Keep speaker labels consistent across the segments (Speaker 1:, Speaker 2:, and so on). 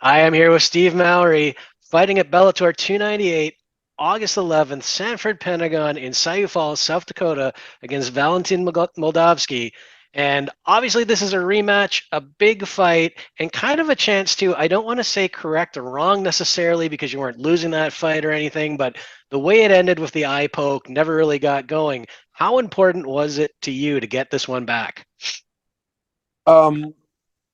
Speaker 1: I am here with Steve Mowry, fighting at Bellator 298, August 11th, Sanford Pentagon in Sioux Falls, South Dakota, against Valentin Moldavsky. And obviously, this is a rematch, a big fight, and kind of a chance to, I don't want to say correct or wrong necessarily because you weren't losing that fight or anything, but the way it ended with the eye poke never really got going. How important was it to you to get this one back?
Speaker 2: Um,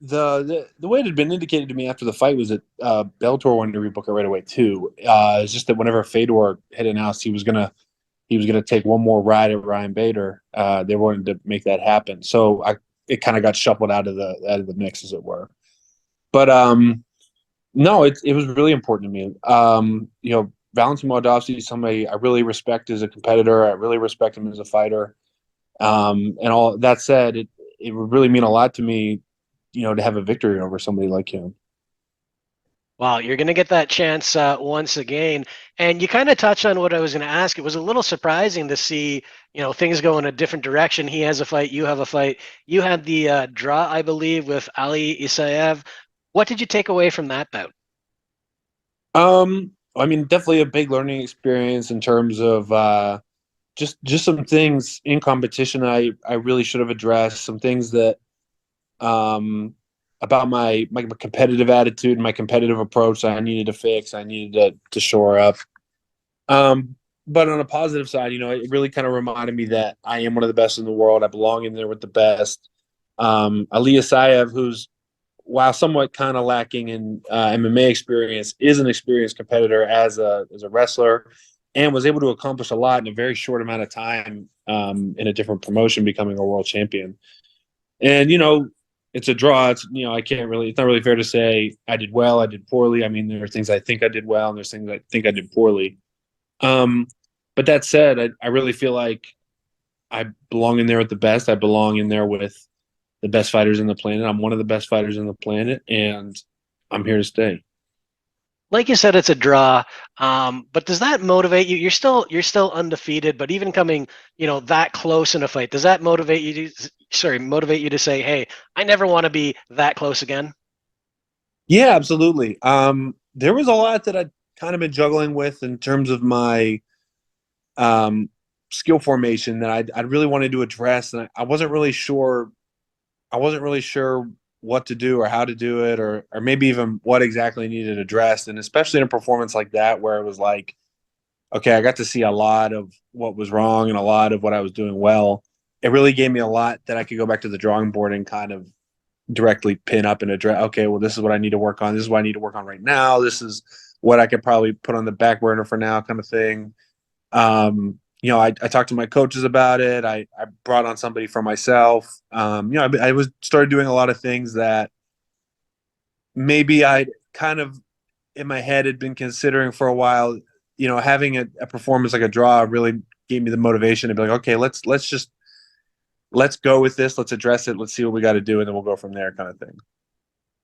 Speaker 2: the way it had been indicated to me after the fight was that Bellator wanted to rebook it right away too. It's just that whenever Fedor had announced he was gonna take one more ride at Ryan Bader, they wanted to make that happen. So it kind of got shuffled out of the mix, as it were. But no, it was really important to me. Valentin Moldavsky is somebody I really respect as a competitor. I really respect him as a fighter. And all that said, it would really mean a lot to me, to have a victory over somebody like him.
Speaker 1: Well, you're going to get that chance once again. And you kind of touched on what I was going to ask. It was a little surprising to see, things go in a different direction. He has a fight, you have a fight. You had the draw, I believe, with Ali Isaev. What did you take away from that bout?
Speaker 2: I mean, definitely a big learning experience in terms of just some things in competition I really should have addressed. Some things that about my competitive attitude, my competitive approach that I needed to fix. I needed to shore up. Um, but on a positive side, it really kind of reminded me that I am one of the best in the world. I belong in there with the best. Aliyah Saev, who's while somewhat kind of lacking in MMA experience, is an experienced competitor as a wrestler, and was able to accomplish a lot in a very short amount of time in a different promotion, becoming a world champion. And it's a draw. I can't really. It's not really fair to say I did well, I did poorly. I mean, there are things I think I did well, and there's things I think I did poorly. Um, but that said, I really feel like I belong in there with the best. I belong in there with the best fighters on the planet. I'm one of the best fighters on the planet, and I'm here to stay.
Speaker 1: Like you said, it's a draw, but does that motivate you? You're still undefeated, but even coming, that close in a fight, does that motivate you to say, "Hey, I never want to be that close again"?
Speaker 2: Yeah, absolutely. There was a lot that I'd kind of been juggling with in terms of my um, skill formation that I'd really wanted to address, and I wasn't really sure. I wasn't really sure what to do or how to do it, or maybe even what exactly needed addressed. And especially in a performance like that, where it was like, okay, I got to see a lot of what was wrong and a lot of what I was doing well. It really gave me a lot that I could go back to the drawing board and kind of directly pin up and address. Okay, well, this is what I need to work on. This is what I need to work on right now. This is what I could probably put on the back burner for now, kind of thing. I talked to my coaches about it. I brought on somebody for myself. I was started doing a lot of things that maybe I kind of in my head had been considering for a while. Having a performance like a draw really gave me the motivation to be like, okay, let's go with this. Let's address it. Let's see what we got to do, and then we'll go from there, kind of thing.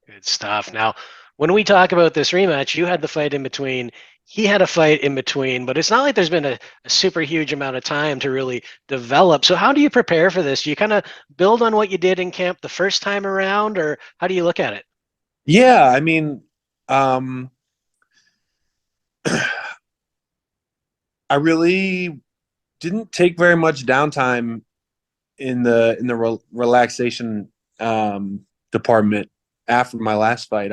Speaker 1: Good stuff. Now, when we talk about this rematch, you had the fight in between. He had a fight in between, but it's not like there's been a super huge amount of time to really develop. So, how do you prepare for this? Do you kind of build on what you did in camp the first time around, or how do you look at it?
Speaker 2: Yeah, I mean, um, I really didn't take very much downtime in the relaxation department after my last fight.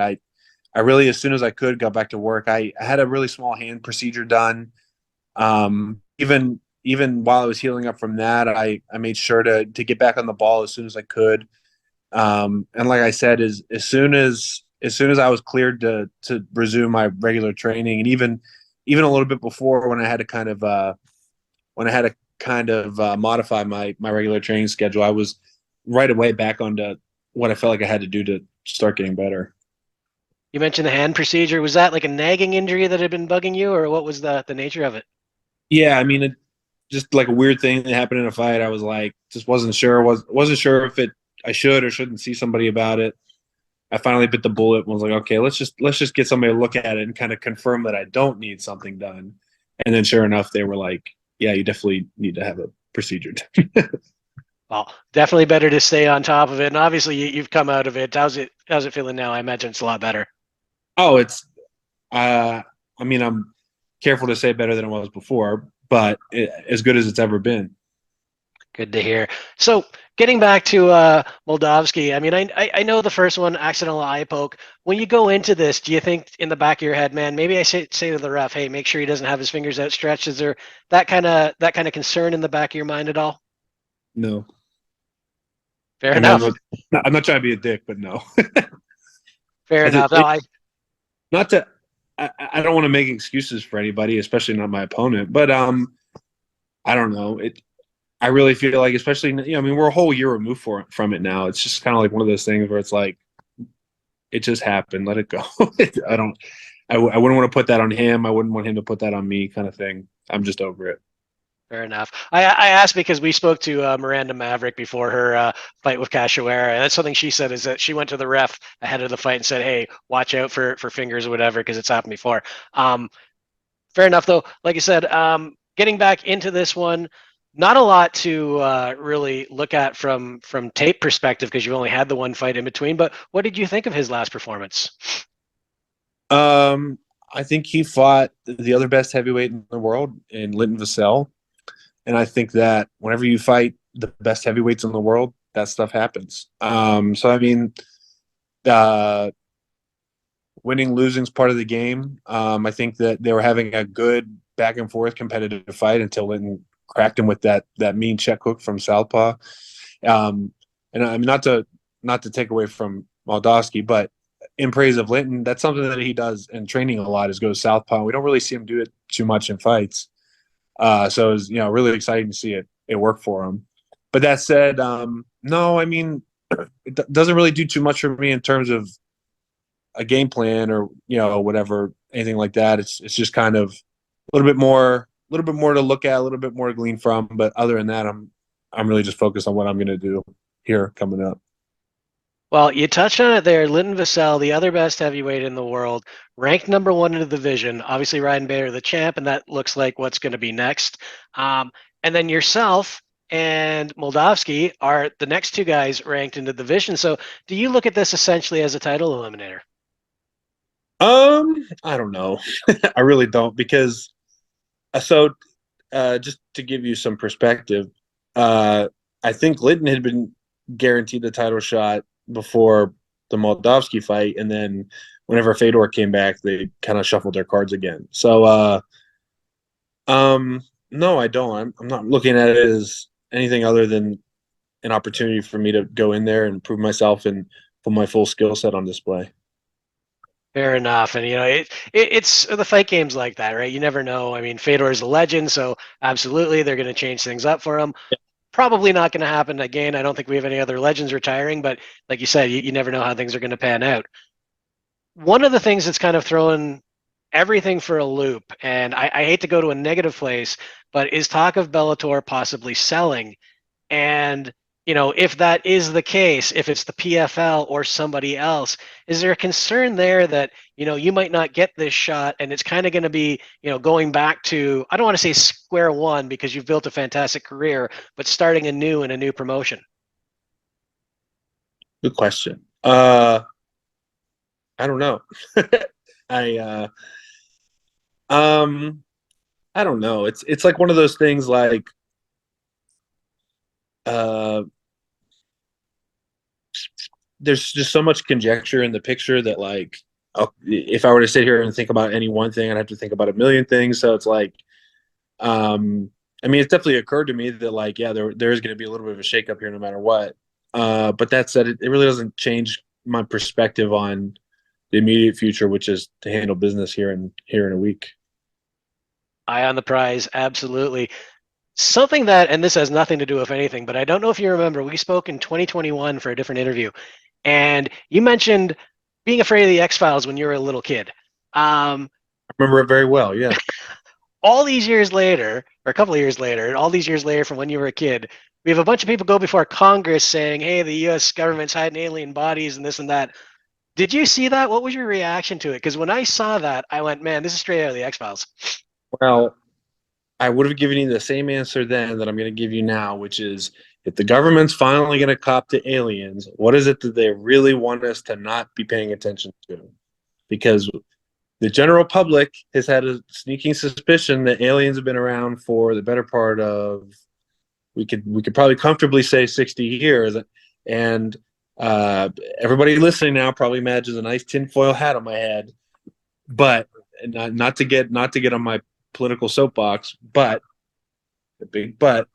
Speaker 2: I really, as soon as I could, got back to work. I had a really small hand procedure done. Even while I was healing up from that, I made sure to get back on the ball as soon as I could. And like I said, as soon as I was cleared to resume my regular training, and even a little bit before when I had to modify my regular training schedule, I was right away back onto what I felt like I had to do to start getting better.
Speaker 1: You mentioned the hand procedure. Was that like a nagging injury that had been bugging you, or what was the nature of it?
Speaker 2: Yeah, I mean, just like a weird thing that happened in a fight. I was like, just wasn't sure if I should or shouldn't see somebody about it. I finally bit the bullet and was like, okay, let's just get somebody to look at it and kind of confirm that I don't need something done. And then sure enough, they were like, yeah, you definitely need to have a procedure done.
Speaker 1: Well, definitely better to stay on top of it. And obviously, you've come out of it. How's it feeling now? I imagine it's a lot better.
Speaker 2: Oh, it's I mean, I'm careful to say better than it was before, but as good as it's ever been.
Speaker 1: Good to hear. So getting back to Moldavsky, I mean, I know the first one, accidental eye poke. When you go into this, do you think in the back of your head, man, maybe I say to the ref, hey, make sure he doesn't have his fingers outstretched? Is there that kind of concern in the back of your mind at all?
Speaker 2: No,
Speaker 1: Fair
Speaker 2: I mean,
Speaker 1: enough.
Speaker 2: I'm not trying to be a dick, but no.
Speaker 1: Fair
Speaker 2: I just
Speaker 1: enough. No, I
Speaker 2: not to. I don't want to make excuses for anybody, especially not my opponent. But I don't know. I really feel like, especially I mean, we're a whole year removed from it now. It's just kind of like one of those things where it's like it just happened. Let it go. I don't. I wouldn't want to put that on him. I wouldn't want him to put that on me, kind of thing. I'm just over it.
Speaker 1: Fair enough. I asked because we spoke to Miranda Maverick before her fight with Cachoeira, and that's something she said is that she went to the ref ahead of the fight and said, "Hey, watch out for fingers or whatever because it's happened before." Um, Fair enough, though. Like I said, getting back into this one, not a lot to really look at from tape perspective because you only had the one fight in between. But what did you think of his last performance?
Speaker 2: Um, I think he fought the other best heavyweight in the world in Linton Vassell, and I think that whenever you fight the best heavyweights in the world, that stuff happens. So I mean, uh, winning losing is part of the game. I think that they were having a good back and forth competitive fight until Linton cracked him with that mean check hook from southpaw. Um, and I mean, not to take away from Moldavsky, but in praise of Linton, that's something that he does in training a lot is go southpaw. We don't really see him do it too much in fights. So it was, really exciting to see it work for him. But that said, no, I mean, it doesn't really do too much for me in terms of a game plan or whatever, anything like that. It's just kind of a little bit more to look at, a little bit more to glean from. But other than that, I'm really just focused on what I'm going to do here coming up.
Speaker 1: Well, you touched on it there. Linton Vassell, the other best heavyweight in the world, ranked number one in the division. Obviously, Ryan Bader, the champ, and that looks like what's going to be next. Um, and then yourself and Moldavsky are the next two guys ranked in the division. So, do you look at this essentially as a title eliminator?
Speaker 2: I don't know. I really don't because so just to give you some perspective, uh, I think Linton had been guaranteed the title shot before the Moldavsky fight, and then whenever Fedor came back, they kind of shuffled their cards again. So, no, I don't. I'm not looking at it as anything other than an opportunity for me to go in there and prove myself and put my full skill set on display.
Speaker 1: Fair enough, and it's the fight games like that, right? You never know. I mean, Fedor is a legend, so absolutely they're going to change things up for him. Probably not going to happen again. I don't think we have any other legends retiring, but like you said, you never know how things are going to pan out. One of the things that's kind of throwing everything for a loop, and I hate to go to a negative place, but is talk of Bellator possibly selling. And, if that is the case, if it's the PFL or somebody else, is there a concern there that, you might not get this shot and it's kind of going to be, going back to, I don't want to say square one because you've built a fantastic career, but starting anew in a new promotion?
Speaker 2: Good question. I don't know. I um I don't know. It's like one of those things like uh there's just so much conjecture in the picture that like if I were to sit here and think about any one thing, I'd have to think about a million things. So it's like um I mean, it's definitely occurred to me that like yeah, there is going to be a little bit of a shakeup here no matter what. But that said, it really doesn't change my perspective on the immediate future, which is to handle business here in a week.
Speaker 1: Eye on the prize, absolutely. Something that, and this has nothing to do with anything, but I don't know if you remember, we spoke in 2021 for a different interview, and you mentioned being afraid of the X Files when you were a little kid. Um,
Speaker 2: I remember it very well. Yeah.
Speaker 1: all these years later, or a couple of years later, and all these years later from when you were a kid, we have a bunch of people go before Congress saying, "Hey, the U.S. government's hiding alien bodies and this and that." Did you see that? What was your reaction to it? Because when I saw that, I went, "Man, this is straight out of the X Files."
Speaker 2: Well, I would have given you the same answer then that I'm going to give you now, which is if the government's finally going to cop to aliens, what is it that they really want us to not be paying attention to? because the general public has had a sneaking suspicion that aliens have been around for the better part of we could probably comfortably say 60 years, and uh, everybody listening now probably imagines a nice tinfoil hat on my head, but not to get on my political soapbox, but the big but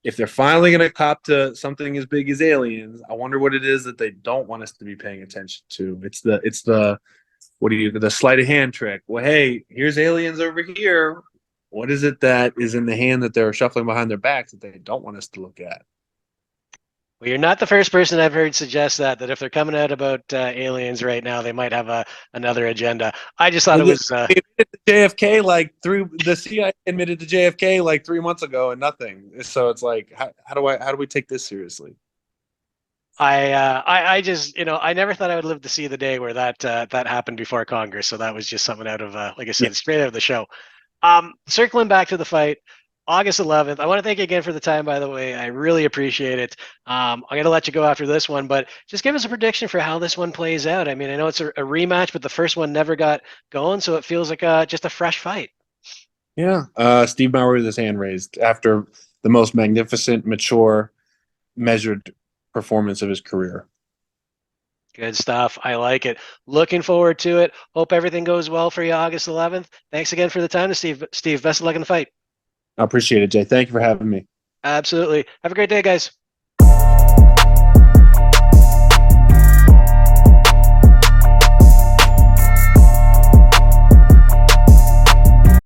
Speaker 2: if they're finally going to cop to something as big as aliens, I wonder what it is that they don't want us to be paying attention to. It's the what do you the sleight of hand trick? Well, hey, here's aliens over here. What is it that is in the hand that they're shuffling behind their backs that they don't want us to look at?
Speaker 1: Well, you're not the first person I've heard suggest that if they're coming out about aliens right now, they might have another agenda. I just thought
Speaker 2: Well,
Speaker 1: it was.
Speaker 2: they admitted to JFK like through the CIA admitted to JFK like 3 months ago and nothing. So it's like, how do we take this seriously?
Speaker 1: I just I never thought I would live to see the day where that happened before Congress. So that was just something out of like I
Speaker 2: Yeah,
Speaker 1: said, straight out of the show. Circling back to the fight, August 11th. I want to thank you again for the time, by the way. I really appreciate it. I'm going to let you go after this one, but just give us a prediction for how this one plays out. I mean, I know it's a rematch, but the first one never got going, so it feels like just a fresh fight.
Speaker 2: yeah. Steve Mowry with his hand raised after the most magnificent, mature, measured performance of his career.
Speaker 1: Good stuff. I like it. Looking forward to it. Hope everything goes well for you August 11th. Thanks again for the time, Steve. Steve, best of luck in the fight.
Speaker 2: I appreciate it, Jay. Thank you for having me.
Speaker 1: Absolutely. Have a great day, guys.